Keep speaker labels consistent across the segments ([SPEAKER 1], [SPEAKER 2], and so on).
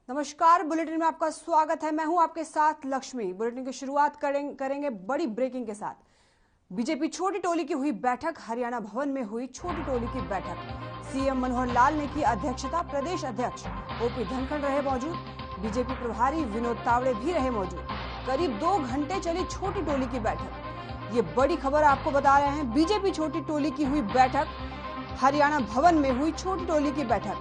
[SPEAKER 1] नमस्कार, बुलेटिन में आपका स्वागत है। मैं हूं आपके साथ लक्ष्मी। बुलेटिन की शुरुआत करेंगे बड़ी ब्रेकिंग के साथ। बीजेपी छोटी टोली की हुई बैठक। हरियाणा भवन में हुई छोटी टोली की बैठक। सीएम मनोहर लाल ने की अध्यक्षता। प्रदेश अध्यक्ष ओपी धनखड़ रहे मौजूद। बीजेपी प्रभारी विनोद तावड़े भी रहे मौजूद। करीब 2 घंटे चली छोटी टोली की बैठक। ये बड़ी खबर आपको बता रहे हैं। बीजेपी छोटी टोली की हुई बैठक। हरियाणा भवन में हुई छोटी टोली की बैठक।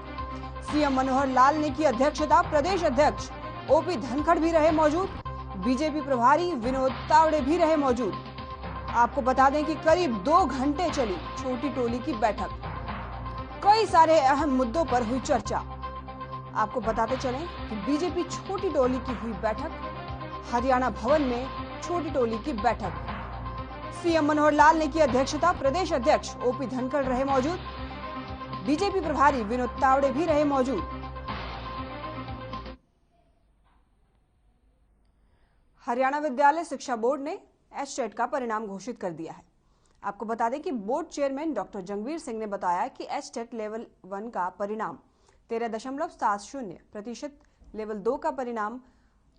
[SPEAKER 1] सीएम मनोहर लाल ने की अध्यक्षता। प्रदेश अध्यक्ष ओपी धनखड़ भी रहे मौजूद। बीजेपी प्रभारी विनोद तावड़े भी रहे मौजूद। आपको बता दें कि करीब 2 घंटे चली छोटी टोली की बैठक। कई सारे अहम मुद्दों पर हुई चर्चा। आपको बताते चलें कि बीजेपी छोटी टोली की हुई बैठक। हरियाणा भवन में छोटी टोली की बैठक। सीएम मनोहर लाल ने की अध्यक्षता। प्रदेश अध्यक्ष ओपी धनखड़ रहे मौजूद। बीजेपी प्रभारी विनोद तावड़े भी रहे मौजूद। हरियाणा विद्यालय शिक्षा बोर्ड ने एचटेट का परिणाम घोषित कर दिया है। आपको बता दें कि board chairman doctor Jangveer Singh ने बताया कि एचटेट लेवल 1 का परिणाम 13.70%, लेवल 2 का परिणाम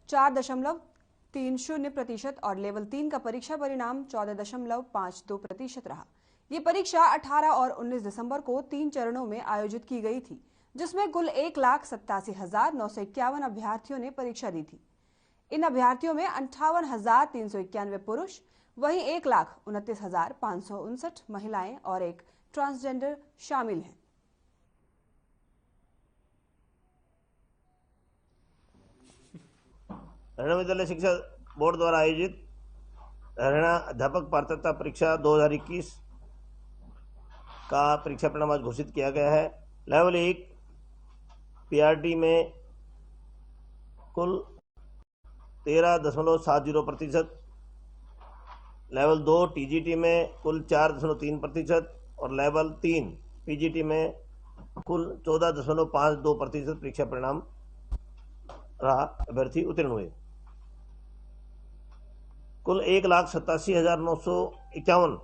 [SPEAKER 1] 4.30% और लेवल 3 का परीक्षा परिणाम 14.52% रहा। ये परीक्षा 18 और 19 दिसंबर को 3 चरणों में आयोजित की गई थी, जिसमें कुल 1,87,951 अभ्यर्थियों ने परीक्षा दी थी। इन अभ्यर्थियों में 58,391 पुरुष, वहीं 1,29,559 महिलाएं और एक ट्रांसजेंडर शामिल हैं।
[SPEAKER 2] हरियाणा विद्यालय शिक्षा बोर्ड द्वारा आयोजित हरियाणा अध्यापक पात्रता परीक्षा 2021 का परीक्षा परिणाम आज घोषित किया गया है। लेवल 1 पीआरटी में कुल 13.70%, लेवल 2 टीजीटी में कुल 4.3% और लेवल 3 पीजीटी में कुल 14.52% परीक्षा परिणाम रहा। अभ्यर्थी उत्तीर्ण हुए। कुल 1,87,951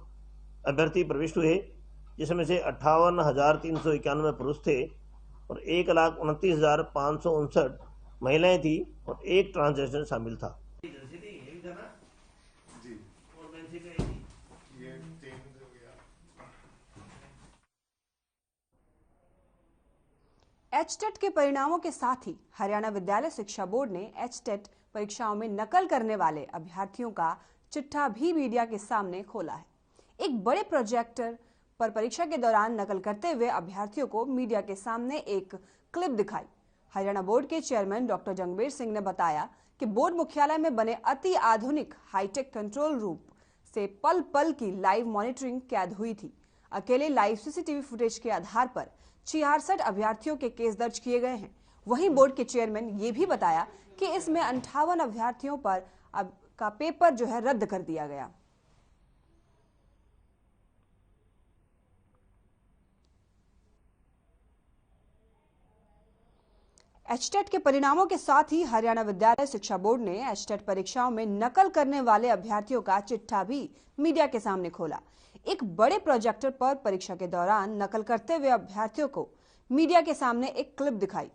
[SPEAKER 2] अभ्यर्थी प्रविष्ट हुए, जिसमें से 58,391 पुरुष थे और 1,29,559 महिलाएं थी और एक ट्रांसजेंडर शामिल था।
[SPEAKER 1] एचटेट के परिणामों के साथ ही हरियाणा विद्यालय शिक्षा बोर्ड ने एचटेट परीक्षाओं में नकल करने वाले अभ्यर्थियों का चिट्ठा भी मीडिया के सामने खोला है। एक बड़े प्रोजेक्टर पर परीक्षा के दौरान नकल करते हुए अभ्यर्थियों को मीडिया के सामने एक क्लिप दिखाई। हरियाणा बोर्ड के चेयरमैन डॉक्टर जंगवीर सिंह ने बताया कि बोर्ड मुख्यालय में बने अति आधुनिक हाईटेक कंट्रोल रूम से पल पल की लाइव मॉनिटरिंग कैद हुई थी। अकेले लाइव सीसीटीवी फुटेज के आधार पर 66 अभ्यर्थियों के केस दर्ज किए गए हैं। वहीं बोर्ड के चेयरमैन ये भी बताया कि इसमें 58 अभ्यर्थियों पर का पेपर रद्द कर दिया गया। एचटेट के परिणामों के साथ ही हरियाणा विद्यालय शिक्षा बोर्ड ने एचटेट परीक्षाओं में नकल करने वाले अभ्यर्थियों का चिट्ठा भी मीडिया के सामने खोला। एक बड़े प्रोजेक्टर पर परीक्षा के दौरान नकल करते हुए अभ्यर्थियों को मीडिया के सामने एक क्लिप दिखाई।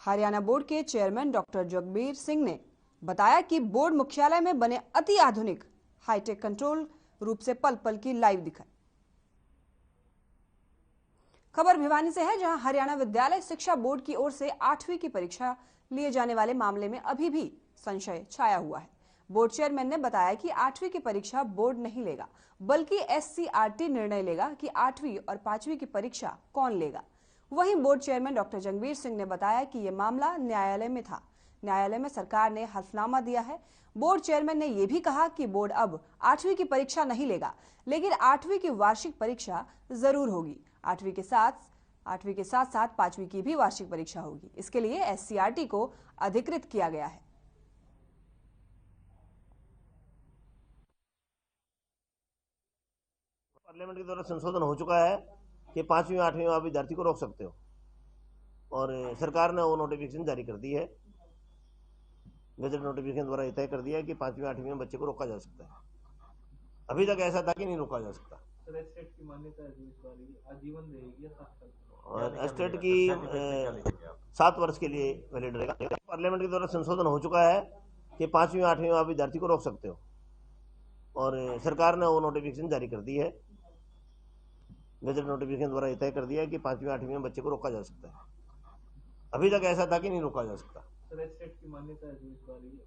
[SPEAKER 1] हरियाणा बोर्ड के चेयरमैन डॉक्टर जगबीर सिंह ने बताया कि बोर्ड मुख्यालय में बने अति आधुनिक हाईटेक कंट्रोल रूप से पल पल की लाइव दिखाई। खबर भिवानी से है, जहां हरियाणा विद्यालय शिक्षा बोर्ड की ओर से 8वीं की परीक्षा लिए जाने वाले मामले में अभी भी संशय छाया हुआ है। बोर्ड चेयरमैन ने बताया कि 8वीं की परीक्षा बोर्ड नहीं लेगा, बल्कि एससीईआरटी निर्णय लेगा कि 8वीं और 5वीं की परीक्षा कौन लेगा। वहीं board chairman doctor Jangveer Singh ने बताया कि यह मामला न्यायालय में था। न्यायालय में सरकार ने हलफनामा दिया है। बोर्ड चेयरमैन ने यह भी कहा कि बोर्ड अब 8वीं की परीक्षा नहीं लेगा, लेकिन 8वीं की वार्षिक परीक्षा जरूर होगी। 8वीं के साथ साथ 5वीं की भी वार्षिक परीक्षा होगी। इसके लिए एससीईआरटी को अधिकृत किया गया है।
[SPEAKER 2] पार्लियामेंट के द्वारा संशोधन हो चुका है कि 5वीं 8वीं में आप विद्यार्थी को रोक सकते हो और सरकार ने वो नोटिफिकेशन जारी कर दी है। गजट नोटिफिकेशन द्वारा तय कर दिया है कि 5वीं 8वीं में बच्चे को रोका जा सकता है। अभी तक ऐसा था कि नहीं रोका जा सकता।
[SPEAKER 3] एस्टेट की मान्यता है, आजीवन रहेगी या 7 साल?
[SPEAKER 2] और एस्टेट की 7 वर्ष के लिए वैलिड रहेगा। पार्लियामेंट के द्वारा संशोधन हो चुका है कि 5वीं 8वीं में आप विद्यार्थी को रोक सकते हो, और सरकार ने वो नोटिफिकेशन जारी कर दी है। गजट नोटिफिकेशन द्वारा यह तय कर दिया है कि 5वीं 8वीं में बच्चे को रोका जा सकता है। अभी तक ऐसा था कि नहीं रोका जा सकता।
[SPEAKER 3] स्टेट की मान्यता है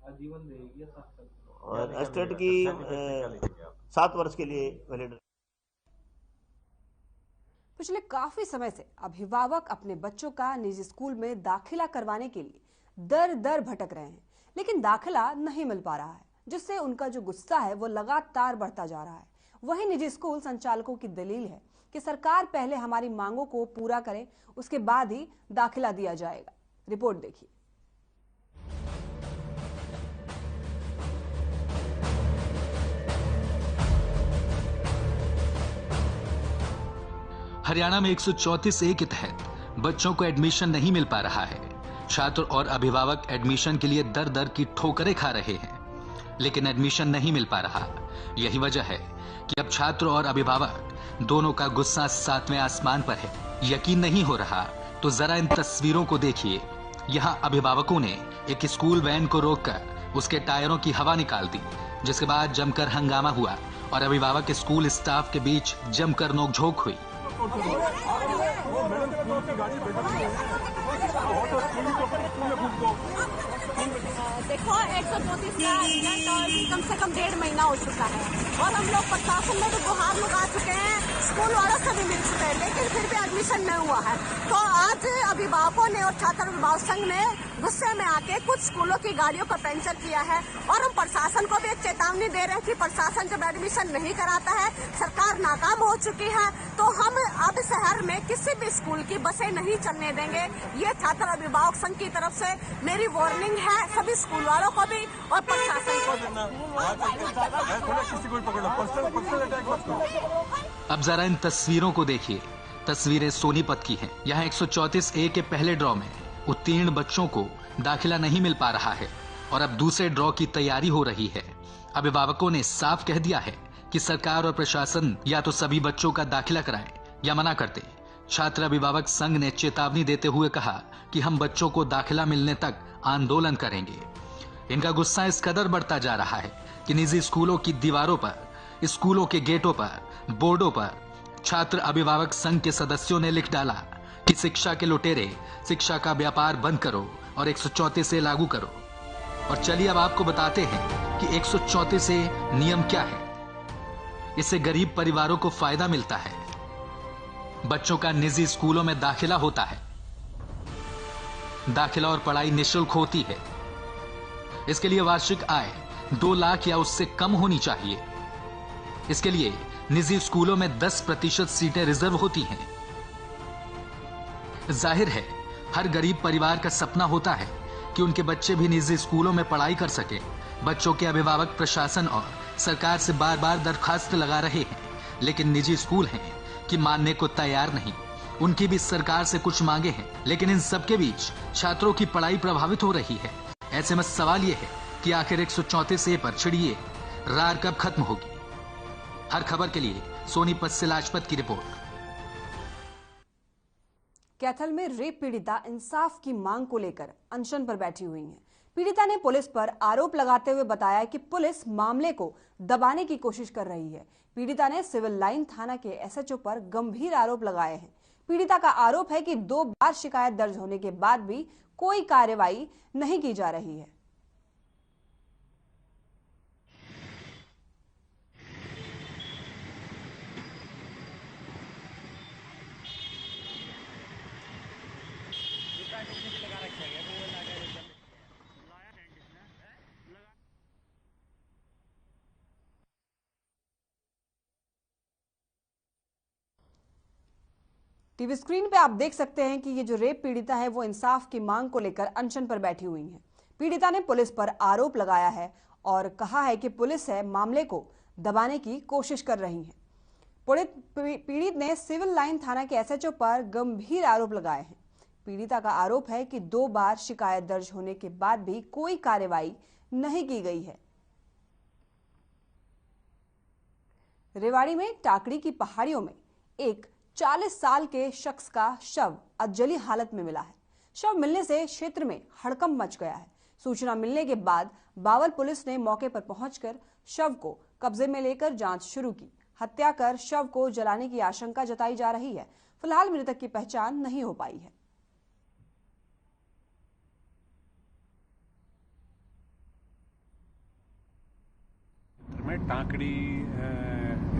[SPEAKER 3] आजीवन रहेगी या 7 साल?
[SPEAKER 2] और स्टेट की 7 वर्ष के लिए वैलिड।
[SPEAKER 1] पिछले काफी समय से अभिभावक अपने बच्चों का निजी स्कूल में दाखिला करवाने के लिए दर दर भटक रहे हैं, लेकिन दाखिला नहीं मिल पा रहा है, जिससे उनका जो गुस्सा है वो लगातार बढ़ता जा रहा है। वहीं निजी स्कूल संचालकों की दलील है कि सरकार पहले हमारी मांगों को पूरा करे, उसके बाद ही दाखिला दिया जाएगा। रिपोर्ट देखिए।
[SPEAKER 4] हरियाणा में 134A के तहत बच्चों को एडमिशन नहीं मिल पा रहा है। छात्र और अभिभावक एडमिशन के लिए दर दर की ठोकरें खा रहे हैं, लेकिन एडमिशन नहीं मिल पा रहा। यही वजह है कि अब छात्र और अभिभावक दोनों का गुस्सा 7वें आसमान पर है। यकीन नहीं हो रहा तो जरा इन तस्वीरों को देखिए। यहाँ अभिभावकों ने एक स्कूल वैन को रोककर उसके टायरों की हवा निकाल दी, जिसके बाद जमकर हंगामा हुआ और अभिभावक स्कूल स्टाफ के बीच जमकर नोकझोंक हुई।
[SPEAKER 5] देखो 134 का कम से कम 1.5 महीना हो चुका है और हम लोग प्रशासन में भी गुहार लगा चुके हैं, स्कूल वालों से भी मिल चुके हैं, लेकिन फिर भी एडमिशन नहीं हुआ है। तो आज अभिभावकों ने और छात्र अभिभावक संघ ने गुस्से में आके कुछ स्कूलों की गाड़ियों का पंचर किया है और हम प्रशासन को भी एक चेतावनी दे रहे हैं कि प्रशासन जब एडमिशन नहीं कराता है, सरकार नाकाम हो चुकी है, तो हम अब शहर में किसी भी स्कूल की बसें नहीं चलने देंगे। ये छात्र अभिभावक संघ की तरफ से मेरी वार्निंग है सभी स्कूल वालों को भी और प्रशासन को भी।
[SPEAKER 4] अब जरा इन तस्वीरों को देखिए। तस्वीरें सोनीपत की हैं। यहाँ 134A के पहले ड्रॉ में उत्तीर्ण बच्चों को दाखिला नहीं मिल पा रहा है और अब दूसरे ड्रॉ की तैयारी हो रही है। अभिभावकों ने साफ कह दिया है कि सरकार और प्रशासन या तो सभी बच्चों का दाखिला कराए या मना कर दे। छात्र अभिभावक संघ ने चेतावनी देते हुए कहा कि हम बच्चों को दाखिला मिलने तक आंदोलन करेंगे। इनका गुस्सा इस कदर बढ़ता जा रहा है कि निजी स्कूलों की दीवारों पर, स्कूलों के गेटों पर, बोर्डों पर छात्र अभिभावक संघ के सदस्यों ने लिख डाला कि शिक्षा के लुटेरे, शिक्षा का व्यापार बंद करो और 134A लागू करो। और चलिए अब आपको बताते हैं कि 134A नियम क्या है। इससे गरीब परिवारों को फायदा मिलता है। बच्चों का निजी स्कूलों में दाखिला होता है। दाखिला और पढ़ाई निःशुल्क होती है। इसके लिए वार्षिक आय 2 लाख या उससे कम होनी चाहिए। इसके लिए निजी स्कूलों में 10% सीटें रिजर्व होती हैं। जाहिर है हर गरीब परिवार का सपना होता है कि उनके बच्चे भी निजी स्कूलों में पढ़ाई कर सके। बच्चों के अभिभावक प्रशासन और सरकार से बार बार दरखास्त लगा रहे हैं, लेकिन निजी स्कूल हैं कि मानने को तैयार नहीं। उनकी भी सरकार से कुछ मांगे हैं, लेकिन इन सबके बीच छात्रों की पढ़ाई प्रभावित हो रही है। ऐसे में सवाल यह है कि आखिर 134A पर छिड़िए रार कब खत्म होगी। हर खबर के लिए सोनीपत से लाजपत की रिपोर्ट।
[SPEAKER 1] कैथल में रेप पीड़िता इंसाफ की मांग को लेकर अनशन पर बैठी हुई हैं। पीड़िता ने पुलिस पर आरोप लगाते हुए बताया कि पुलिस मामले को दबाने की कोशिश कर रही है। पीड़िता ने सिविल लाइन थाना के SHO पर गंभीर आरोप लगाए हैं। पीड़िता का आरोप है कि 2 बार शिकायत दर्ज होने के बाद भी कोई कार्रवाई नहीं की जा रही है। टीवी स्क्रीन पे आप देख सकते हैं कि ये जो रेप पीड़िता है वो इंसाफ की मांग को लेकर अनशन पर बैठी हुई हैं। पीड़िता ने पुलिस पर आरोप लगाया है और कहा है कि पुलिस है मामले को दबाने की कोशिश कर रही है। पीड़ित ने सिविल लाइन थाना के SHO पर गंभीर आरोप लगाए हैं। पीड़िता का आरोप है कि 2 बार शिकायत दर्ज होने के बाद भी कोई कार्रवाई नहीं की गई है। रेवाड़ी में टाकड़ी की पहाड़ियों में एक 40 साल के शख्स का शव अधजली हालत में मिला है। शव मिलने से क्षेत्र में हड़कंप मच गया है। सूचना मिलने के बाद बावल पुलिस ने मौके पर पहुंचकर शव को कब्जे में लेकर जांच शुरू की। हत्या कर शव को जलाने की आशंका जताई जा रही है। फिलहाल मृतक की पहचान नहीं हो पाई है।
[SPEAKER 6] में टांकड़ी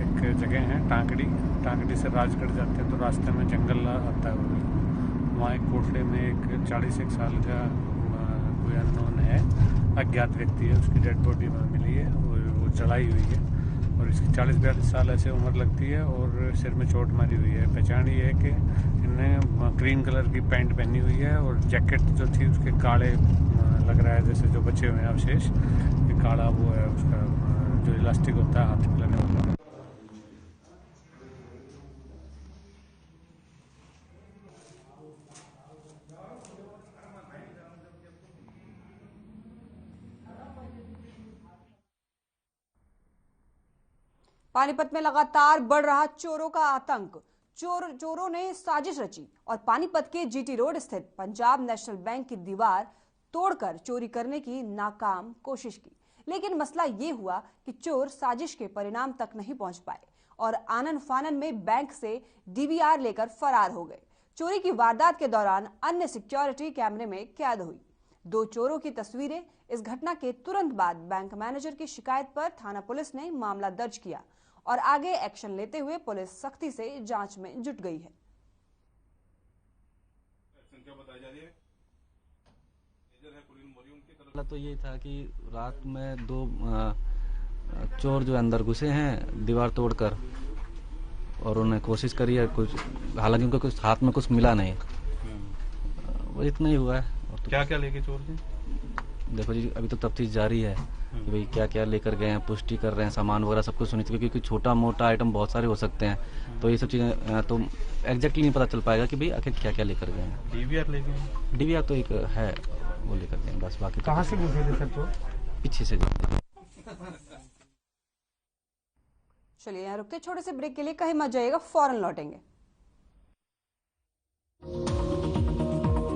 [SPEAKER 6] एक जगह है, टांकड़ी से राजगढ़ जाते हैं तो रास्ते में जंगल आता है। वहाँ एक कोठड़े में एक 41 साल का कोई अननोन है, अज्ञात व्यक्ति है, उसकी डेड बॉडी वहाँ मिली है और वो जलाई हुई है और इसकी 40-42 साल ऐसे उम्र लगती है और सिर में चोट मारी हुई है। पहचान ये है कि इन्हें ग्रीन कलर की पैंट पहनी हुई है और जैकेट जो थी उसके काले लग रहा है, जैसे जो बचे हुए हैं अवशेष, ये काला वो है उसका जो इलास्टिक होता है हाथ में लगने वाला।
[SPEAKER 1] पानीपत में लगातार बढ़ रहा चोरों का आतंक। चोरों ने साजिश रची और पानीपत के जीटी रोड स्थित पंजाब नेशनल बैंक की दीवार तोड़कर चोरी करने की नाकाम कोशिश की। लेकिन मसला ये हुआ कि चोर साजिश के परिणाम तक नहीं पहुंच पाए और आनन फानन में बैंक से डीवीआर लेकर फरार हो गए। चोरी की वारदात के दौरान अन्य सिक्योरिटी कैमरे में कैद हुई। 2 चोरों की तस्वीरें। इस घटना के तुरंत बाद बैंक मैनेजर की शिकायत पर थाना पुलिस ने मामला दर्ज किया और आगे एक्शन लेते हुए पुलिस सख्ती से जांच में जुट गई है।
[SPEAKER 7] तो ये था कि रात में 2 चोर जो अंदर घुसे हैं दीवार तोड़कर और उन्होंने कोशिश करी है कुछ, हालांकि उनको कुछ हाथ में कुछ मिला नहीं, वो इतना ही हुआ है।
[SPEAKER 6] क्या क्या लेके चोर थे?
[SPEAKER 7] देखो जी, अभी तो तफ्तीश जारी है कि भाई क्या क्या लेकर गए हैं, पुष्टि कर रहे हैं, सामान वगैरह सब कुछ सुनिश्चित, क्योंकि छोटा मोटा आइटम बहुत सारे हो सकते हैं, तो ये सब चीज़ें तो एग्जैक्टली नहीं पता चल पाएगा कि भाई आखिर क्या क्या लेकर गए हैं।
[SPEAKER 6] डीवीआर लेके गए?
[SPEAKER 7] डीवीआर तो एक है, वो लेकर गए बस। बाकी
[SPEAKER 6] कहाँ से घुसे थे सर चोर?
[SPEAKER 7] पीछे से।
[SPEAKER 1] चलिए यहाँ रुकते, छोटे से ब्रेक के लिए कहीं मत जाइएगा, फौरन लौटेंगे।